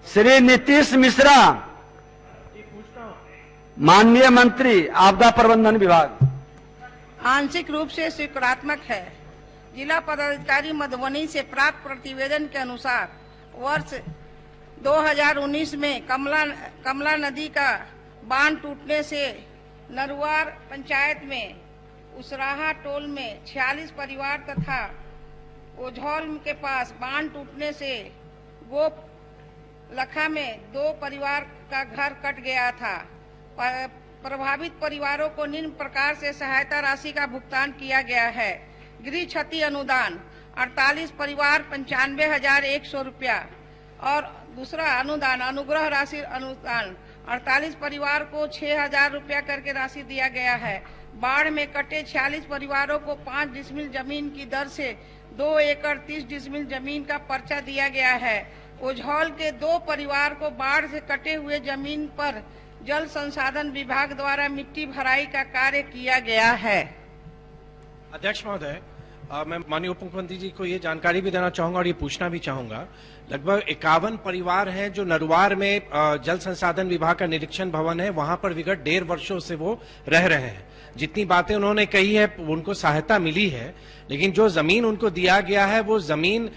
श्री नीतीश मिश्रा, माननीय मंत्री आपदा प्रबंधन विभाग। आंशिक रूप से स्वीकारात्मक है। जिला पदाधिकारी मधुबनी से प्राप्त प्रतिवेदन के अनुसार वर्ष 2019 में कमला नदी का बांध टूटने से नरुआर पंचायत में उसराहा टोल में 46 परिवार तथा ओझौल के पास बांध टूटने से गोप लखा में 2 परिवार का घर कट गया था। प्रभावित परिवारों को निम्न प्रकार से सहायता राशि का भुगतान किया गया है। गृह क्षति अनुदान 48 परिवार 95,100 रुपया और दूसरा अनुदान अनुग्रह राशि अनुदान 48 परिवार को 6,000 रुपया करके राशि दिया गया है। बाढ़ में कटे 46 परिवारों को 5 डिसमिल जमीन की दर से 2 एकड़ 30 डिसमिल जमीन का पर्चा दिया गया है। ओझौल के 2 परिवार को बाढ़ से कटे हुए जमीन पर जल संसाधन विभाग द्वारा मिट्टी भराई का कार्य किया गया है। अध्यक्ष महोदय, मैं माननीय उप मुख्यमंत्री जी को ये जानकारी भी देना चाहूंगा और ये पूछना भी चाहूंगा। लगभग 51 परिवार हैं जो नरुआर में जल संसाधन विभाग का निरीक्षण भवन है, वहां पर विगत 1.5 वर्षों से वो रह रहे हैं। जितनी बातें उन्होंने कही है उनको सहायता मिली है, लेकिन जो जमीन उनको दिया गया है वो जमीन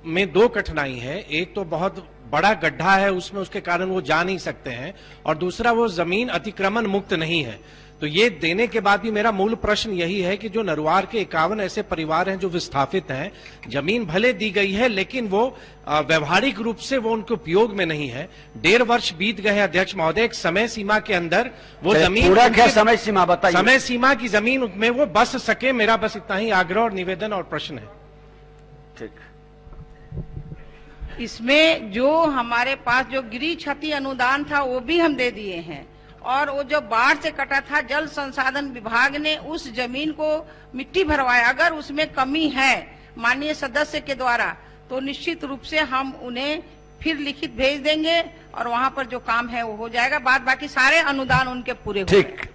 में 2 कठिनाई है। एक तो बहुत बड़ा गड्ढा है उसमें, उसके कारण वो जा नहीं सकते हैं, और दूसरा वो जमीन अतिक्रमण मुक्त नहीं है। तो ये देने के बाद भी मेरा मूल प्रश्न यही है कि जो नरुआर के 51 ऐसे परिवार हैं जो विस्थापित हैं, जमीन भले दी गई है लेकिन वो व्यवहारिक रूप से वो उनके उपयोग में नहीं है। 1.5 वर्ष बीत गए हैं अध्यक्ष महोदय, एक समय सीमा के अंदर वो जमीन पूरा क्या समय सीमा बताइए? समय सीमा की जमीन में वो बस सके। मेरा बस इतना ही आग्रह और निवेदन और प्रश्न है। ठीक। इसमें जो हमारे पास जो गृह क्षति अनुदान था वो भी हम दे दिए हैं, और वो जो बाढ़ से कटा था जल संसाधन विभाग ने उस जमीन को मिट्टी भरवाया। अगर उसमें कमी है माननीय सदस्य के द्वारा तो निश्चित रूप से हम उन्हें फिर लिखित भेज देंगे और वहां पर जो काम है वो हो जाएगा। बाकी सारे अनुदान उनके पूरे हो जाएंगे। ठीक।